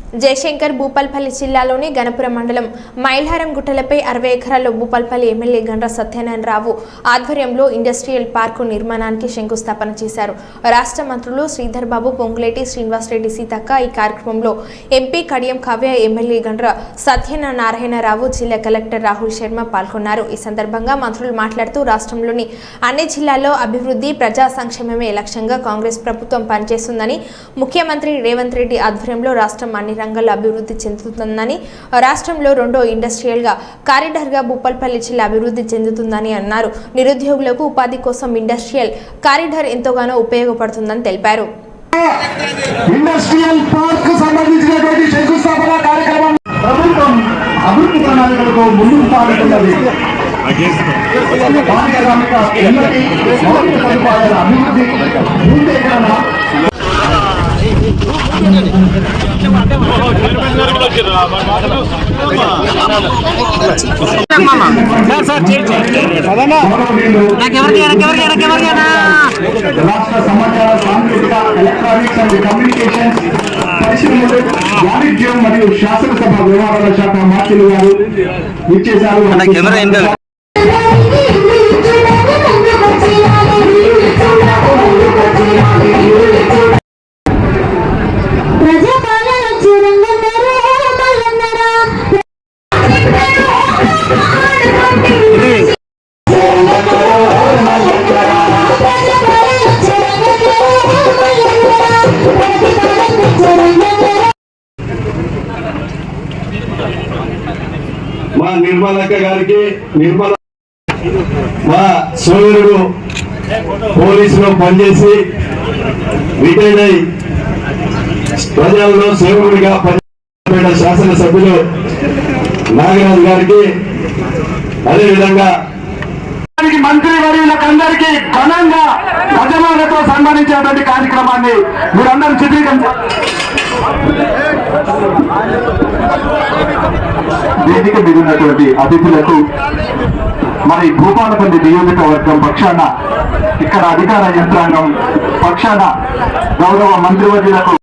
జయశంకర్ భూపాల్పల్లి జిల్లాలోని గణపురం మండలం మైల్హారం గుట్టలపై 60 ఎకరాల్లో భూపాల్పల్లి ఎమ్మెల్యే గండ్ర సత్యనారాయణరావు ఆధ్వర్యంలో ఇండస్ట్రియల్ పార్కు నిర్మాణానికి శంకుస్థాపన చేశారు. రాష్ట్ర మంత్రులు శ్రీధర్ బాబు, పొంగులేటి శ్రీనివాసరెడ్డి, సీతక్క ఈ కార్యక్రమంలో ఎంపీ కడియం కావ్య, ఎమ్మెల్యే గండ్ర సత్యనారాయణరావు, జిల్లా కలెక్టర్ రాహుల్ శర్మ పాల్గొన్నారు. ఈ సందర్భంగా మంత్రులు మాట్లాడుతూ రాష్ట్రంలోని అన్ని జిల్లాల్లో అభివృద్ధి, ప్రజా సంక్షేమమే లక్ష్యంగా కాంగ్రెస్ ప్రభుత్వం పనిచేస్తుందని, ముఖ్యమంత్రి రేవంత్ రెడ్డి ఆధ్వర్యంలో రాష్ట్రం అన్ని రంగాల్లో అభివృద్ధి చెందుతుందని, రాష్ట్రంలో రెండో ఇండస్ట్రియల్ కారిడార్ గా భూపాల్పల్లి జిల్లా అభివృద్ధి చెందుతుందని అన్నారు. నిరుద్యోగులకు ఉపాధి కోసం ఇండస్ట్రియల్ కారిడార్ ఎంతగానో ఉపయోగపడుతుందని తెలిపారు. ఇండస్ట్రియల్ పార్క్ సంబంధించినటువంటి శంకుస్థాపన కార్యక్రమం ప్రభుత్వం అభివృద్ధి ప్రణాళికలకు ముందుకు సాగుతున్నది. పారిశ్రామిక ఉన్నతి, మౌలిక సదుపాయాల అభివృద్ధి, భూసేకరణ రాష్ట్ర సమాచార సాంకేతిక, ఎలక్ట్రానిక్స్ అండ్ కమ్యూనికేషన్స్, పరిశ్రమలు, వాణిజ్యం మరియు శాసనసభ వ్యవహారాల శాఖ మంత్రులు గారు ఇచ్చేశారు. మా నిర్మలక్క గారికి, నిర్మల మా సోదరుడు పోలీసులో పనిచేసి రిటైర్డ్ అయి ప్రజల్లో సేవకుడిగా పనిచేసిన శాసనసభ్యులు నాగరాజు గారికి, అదేవిధంగా మంత్రి వర్యులకు అందరికీ ఘనంగా గజమాలతో సన్మానించేటువంటి కార్యక్రమాన్ని మీరందరూ చిత్రీకరించారు. వేదిక మీద ఉన్నటువంటి అతిథులకు, మరి భూపాలపల్లి నియోజకవర్గం పక్షాన, ఇక్కడ అధికార యంత్రాంగం పక్షాన గౌరవ మంత్రివర్యులకు